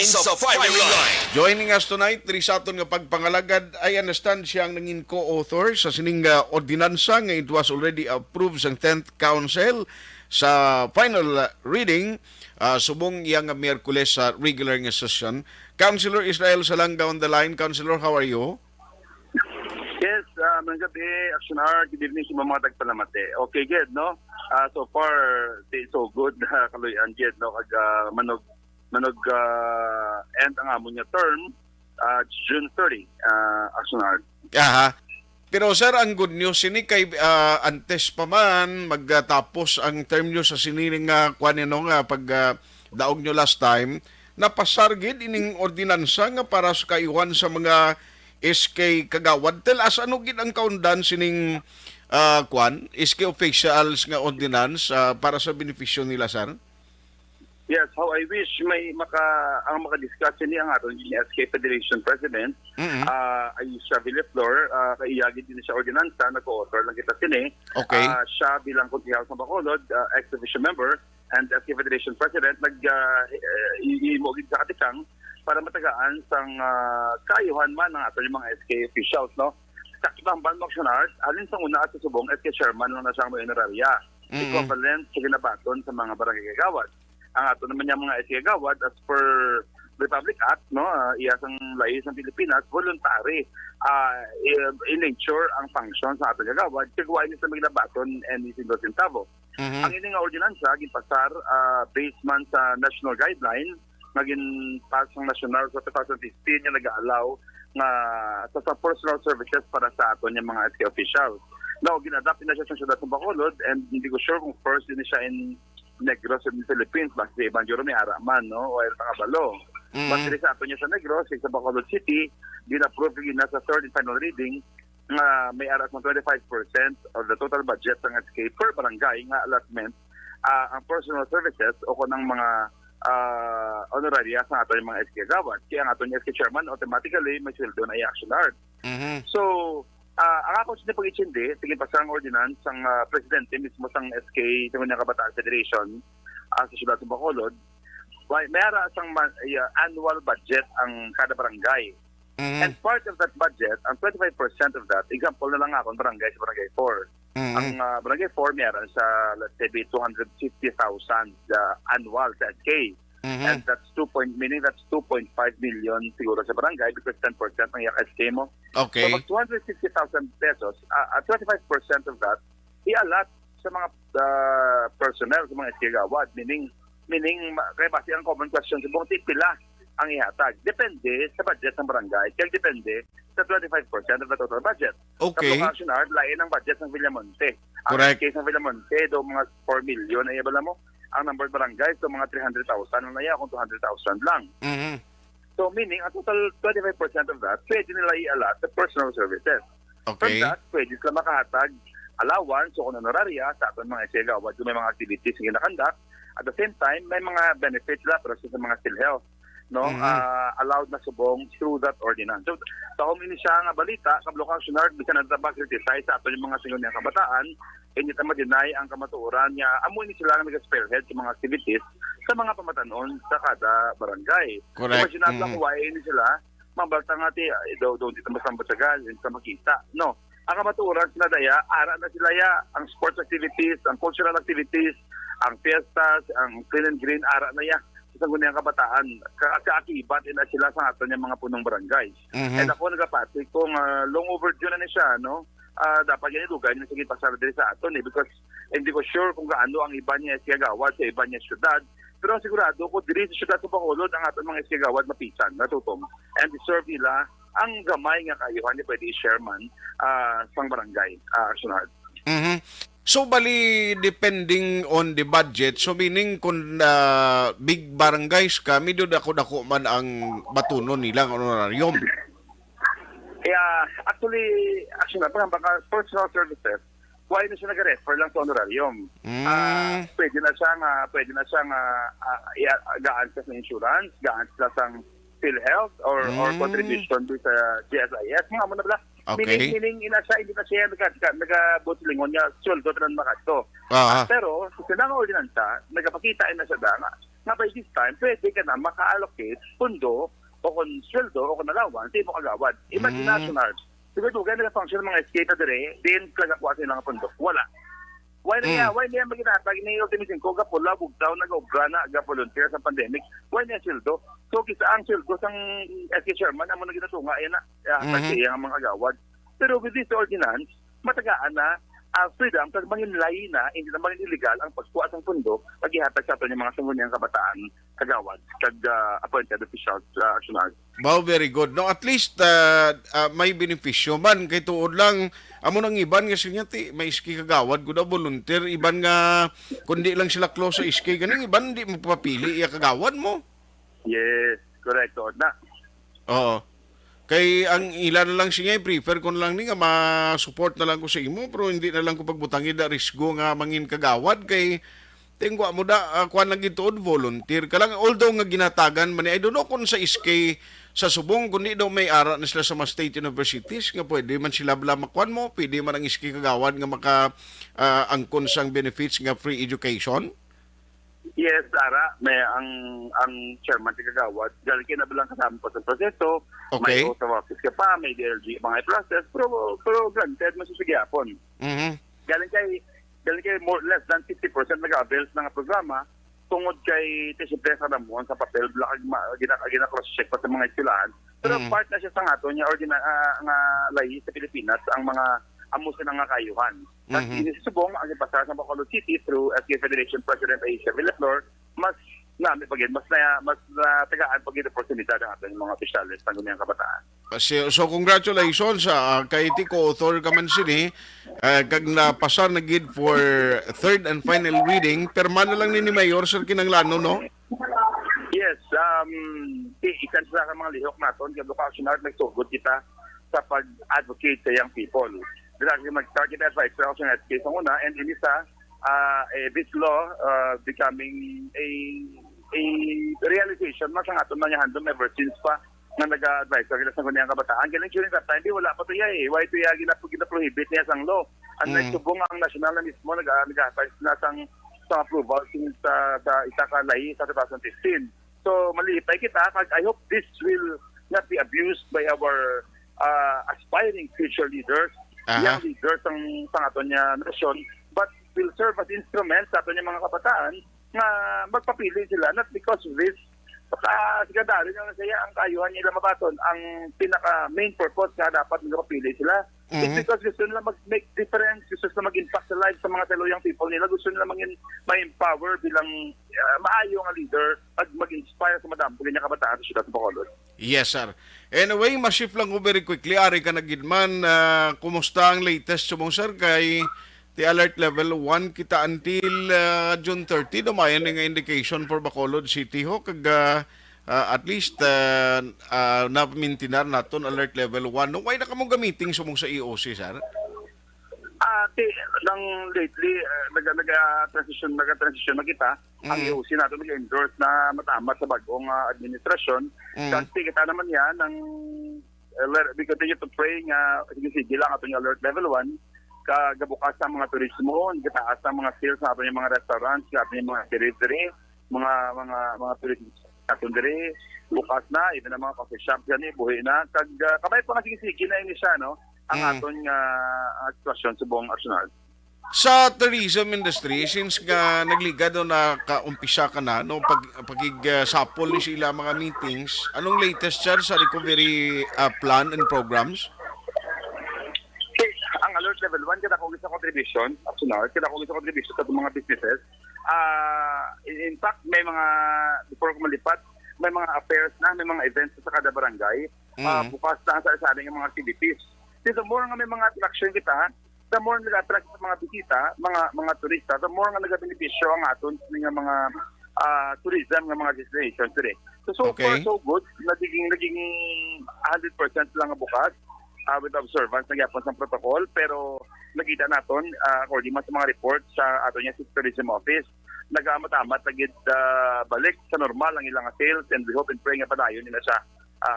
sa firing line. Joining us tonight, diri sa aton nga pagpangalagad, I understand siya ang nangin co-author sa sining ordinansa nga it was already approved sa 10th Council sa final reading subong iyang Miyerkules sa regular nga session. Councilor Israel Salanga on the line. Councilor, how are you? Yes, mga gabi, Actionar, good evening sa mga tagpalamate. Okay, good, no? So far, so good, kaluyan, good, no? Kag manog end ang amon niya term, June 30, Actionar. Aha. Pero sir, ang good news ini kay antes pa man magtapos ang term nyo sa siniling nga nga pag daog nyo last time, napasargid ining ordinansa nga para sa kaiwan sa mga SK kagawad. Tel as ano gid ang kaundan sining SK officials nga ordinance para sa benepisyo nila, sir? Yes, how I wish may maka-discuss niya ang aton yung SK Federation President, Aisha Villaflor, kaiyagid din siya ordinansa, nag-author lang kita sini. Okay. Siya bilang konsehal sa Bacolod, ex-official member, and SK Federation President, nag-imogid sa katikang para matagaan sang kaayuhan man ng aton yung mga SK officials, no? Sa ibang banmoksyonar, alin sa una at sa subong, SK Chairman na siyang may honoraria, equivalent sa ginabaton sa mga barangay kagawad. Ang ato naman yung mga SK Gawad as per Republic Act, no, iyasang layis ng Pilipinas, voluntary in nature ang function sa ato gagawad, kagawain nito maglabaton and ising centavo. Ang ini nga ordinansa ginpasar based man sa national guideline naging pas ng national sa 2015 yung nag-allow nga sa personal services para sa ato yung mga SK officials. Now, ginadapt na siya sa siyudad ng Bacolod and hindi ko sure kung first din siya in Negros in the Philippines, basta ibang Juro may araman, no? O ay Takabalo. Basta sa ato niya sa Negros, sa Bacolod City, din-approve na sa third and final reading nga may aras ng 25% of the total budget ng SK per barangay nga allotment ang personal services o kunang mga honoraria sa ato yung mga SK Gawad. Kaya ang ato yung SK Chairman, automatically may sweldo na i-action art. So, ang ako sa pag-itsindi, sige pa sa ordinance, ang presidente mismo sa SK, sa mga Kabataan Federation, sa siyudad ng Bacolod, may arasang annual budget ang kada barangay. And part of that budget, ang 25% of that, example na lang ako, barangay sa barangay 4. Ang barangay 4 may aran sa, let's say, 250,000 annual sa SK. And that's meaning that's 2.5 million siguro sa barangay because 10% ng yak SK mo. Okay. So, 260,000 pesos, 25% of that, i-allot sa mga personnel, sa mga SK Gawad. Meaning, kaya basi ang common question, sa buong pila ang ihatag. Depende sa budget ng barangay. Kaya depende sa 25% of the total budget. Okay. Sa Provincial, lain ang budget ng Villamonte. Correct. Ang case ng Villamonte, do mga 4 million na ibala mo. Ang number of barangay, so mga 300,000 ang naya, kung 200,000 lang. So meaning, ang total 25% of that, pwede nila i-allot sa personal services. From Okay. that, pwede sila makahatag allowance o honoraria sa aton mga SK Gawad kung may mga activities na ginakandak. At the same time, may mga benefits sila pero sa mga PhilHealth, no? Allowed na subong through that ordinance. So, sa ini siya nga balita, kablokang sunard, bisa na tabang criticize sa aton yung mga singon niya kabataan, hindi tama deny ang kamatuoran niya. Amo ni sila nga nag-spearhead sa mga activities sa mga pamatanon sa kada barangay. Correct. Imagine natin kung wain ni sila, mabalta nga ti, daw dito masambot sa gal, hindi sa makita. No. Ang kamatuoran sila daya, ara na sila ya, ang sports activities, ang cultural activities, ang fiestas, ang clean and green, ara na ya. Sa gunang kabataan, kaakibat na sila sa aton yung mga punong barangay. And ako nagapati kung long overdue na siya, no? Dapat yan ilugan yung sige pasara din sa aton because hindi ko sure kung gaano ang iba niya SK Gawad sa iba niya syudad. Pero sigurado ko diri sa syudad sa Bacolod ang aton mga SK Gawad mapisan, natutom. And deserve nila ang gamay nga kayuhan ni pwede i-share man sang barangay, Sunard. So bali depending on the budget, so meaning kung big barangays ka, medyo dako-dako man ang batunon nilang honorarium. Kaya actually baka personal services, why na siya nag-refer lang sa honorarium? Pwede na siyang gaan sa insurance, gaan sa PhilHealth or contribution to sa GSIS. Mga mo na bala. Okay. Meaning hindi na siya nag-butilingon niya, sweldo na makasto. Pero, sa sinang ordinansa, nagpakita na siya nga by this time, pwede ka na maka-allocate pundo o kung sweldo o kung nalawan sa imo kagawad. Imagine national. Siguro ganun na function ng mga SK na dire, din kagakuha sa ilang pundo. Wala. Why niya maginatag ni ultimating ko gapo labog daw nag-obra na volunteer sa pandemic. Why niya sweldo? So kisa ang sweldo sang SK chairman amo na ginatunga ayan na ang mga kagawad. Pero with this ordinance, matagaan na freedom kasi manginlay na, hindi na maging illegal ang pagkuha ng pundo pag-ihatag sa ato ng mga sangguniang kabataan kagawad kag appointed officials actionary. Wow, very good. No, at least may benepisyo man kay tuod lang amo nang iban nga sinya ti may iski kagawad kuda volunteer iban nga kundi lang sila close sa iski ganing iban di mo papili iya kagawad mo. Yes, correct na. Oo. Kay ang ilan na lang siya prefer ko na lang ni nga ma-support na lang ko sa imo pero hindi na lang ko pagbutangin da risgo nga mangin kagawad kay tingwa mo da kuan lagi tuod volunteer ka lang although nga ginatagan man I don't know kung sa SK sa Subong kundi daw may ara na sila sa mga state universities nga pwede man sila bala makuan mo pwede man ang SK kagawad nga maka angkon sang benefits nga free education. Yes, Sara, may ang chairman ti kagawad dahil kinabilang kasama pa sa proseso. Okay. May oath of office ka pa, may DLG mga process, pero granted masusugyapon. Galing kay more less than 50% nag-avails ng programa tungod kay tisipre sa namuan sa papel blakag gina-cross-check pa sa mga eskwelahan. Pero part na siya sa ato niya nga lahi sa Pilipinas ang mga amusin nga kayuhan. At inisubong ang ipasara sa Bacolod City through SK Federation President Aisha Villaflor, mas tagaan pagin oportunidad ang ating mga opisyalis ng Guniang Kabataan. So congratulations kay ti co-author ka man sini kag napasar na gid for third and final reading perma na lang ni Mayor Sir Kinanglano no. Yes, ikan sa mga lihok naton kay vocational nagsugod kita sa pag-advocate sa young people. Dahil mag-target advisor ako sa SK sa una and inisa this law becoming a realization na sa aton na handom ever since pa nga nag-advisor kita sa Guniang Kabataan. Galing during that time, di wala pa to yay. Why to yagi na prohibit niya sang law? Ang nagsubong ang national na mismo nag-advise na sang approval since sa Itakalay sa 2015. So, malipay kita. I hope this will not be abused by our aspiring future leaders, young leaders sa aton niya nasyon, but will serve as instruments sa aton niya mga kabataan na magpapili sila, not because of this, sigadarin na saya ang kayuhan nila mabaton. Ang pinaka-main purpose nga dapat magpapili sila. It's because gusto nila mag-make difference, gusto nila mag-impact sa lives sa mga teluyang people nila, gusto nila ma-empower bilang maayong leader at mag-inspire sa madampunin niya kabataan sa siyudad ng Bacolod. Yes, sir. Anyway, ma-shift lang ko very quickly. Ari ka na gidman, kumusta ang latest sumong sir kay the alert level 1 kita until June 30 dumayan nga indication for Bacolod City ho kag at least na-maintinar naton alert level 1 no way na kamo gamiting sumong sa EOC sir. Lang lately nag-transition na kita ang EOC nato nag-endorse na matamat sa bagong administrasyon kasi kita naman yan we continue to pray nga sige lang atong alert level 1 kagabukas sa mga turismo, gitaas sa mga sales sa ating mga restaurants, sa ating mga territory, mga tourism secondary, bukas na, even ang mga coffee shop yan, buhay na. Kamay pa nga sige na ini siya, no? Ang ating situasyon sa buong arsenal. Sa tourism industry, since nga nagliga daw na kaumpisa ka na, no, pagig-sapol ni sila mga meetings, anong latest sir sa recovery plan and programs? Ang alert level 1, kita ko sa contribution, sa mga businesses. In fact, may mga, before ko malipat, may mga affairs na, may mga events sa kada barangay. Bukas na sa ating mga activities. The more nga may mga attraction kita, the more nag-attract sa mga bisita, mga turista, the more nga nag-benepisyo ang aton ng mga tourism ng mga destinations today. So far, so good. Naging 100% lang bukas. With observance nagyapon sa protocol pero nakita naton according sa mga reports sa ato niya sa tourism office nagamatamat nagid balik sa normal ang ilang sales and we hope and pray nga padayon nila sa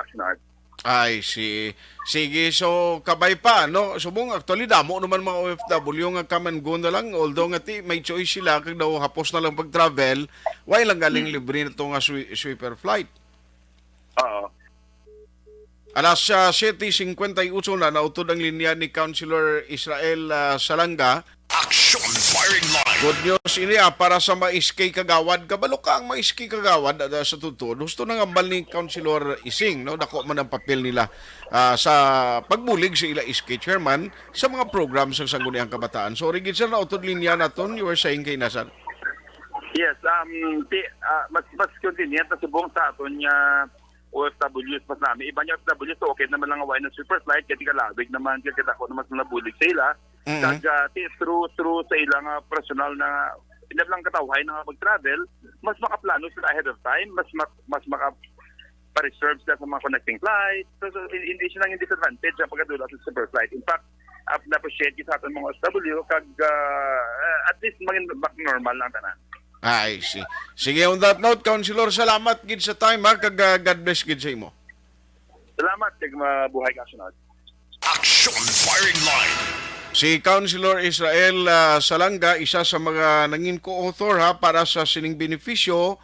action art. Ay, sige, so kabay pa, no? Subong, actually, damo naman mga OFW nga come and go na lang, although nga may choice sila, kag daw hapos na lang pag-travel, why lang galing libre na ito nga sweeper flight. Oo. Alas 7:58 na nautod ang linya ni Councilor Israel Salanga. Action firing line. Good news ini para sa maiskay kagawad. Kabalo ka ang maiskay kagawad sa tutod. Gusto nang ambal ni Councilor Ising, no? Dako man ang papel nila sa pagbulig sa ila iskay chairman sa mga programs sa Sangguniang Kabataan. So, rigid sir na utod linya naton, you were saying kay Nasan. Yes, mas convenient na subong sa aton niya OFWs mas namin. Iba niya OFWs, so okay naman lang away ng super flight, kaya kalabig naman, kaya ako naman nabulig sa ila. Mhm. Through sa ilang personal na lang katawhay na mag-travel, mas makaplano sila ahead of time, mas maka-reserve sila sa mga connecting flights. So hindi siya lang yung disadvantage ang pagkadula sa super flight. In fact, na-appreciate kita sa ating mga OFW, kag at least maging back normal lang tanan. Ay, sige, on that note, Councilor, salamat gid sa time, ha? Kag God bless gid sa imo. Salamat, kag mabuhay ka sunod. Action firing line. Si Councilor Israel Salanga, isa sa mga nangin co-author ha, para sa sining benepisyo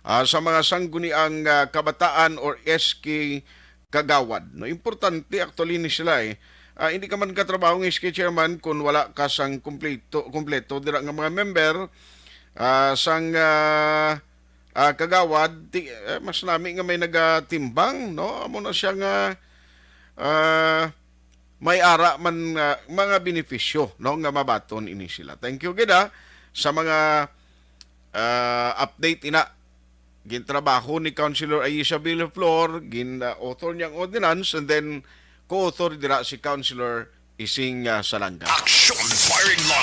sa mga sangguniang kabataan or SK Kagawad. No, importante actually ni sila eh. Hindi ka man katrabaho ng SK chairman kung wala ka sang kompleto dira nga mga member sang Kagawad, mas nami nga may nagatimbang, no? Amo na siya nga may ara man mga benepisyo, no, nga mabaton ini sila. Thank you gida sa mga update ina gintrabaho ni Councilor Aisha Villaflor, author niyang ordinance, and then co-author dira si Councilor Ising Salanga. Action firing line.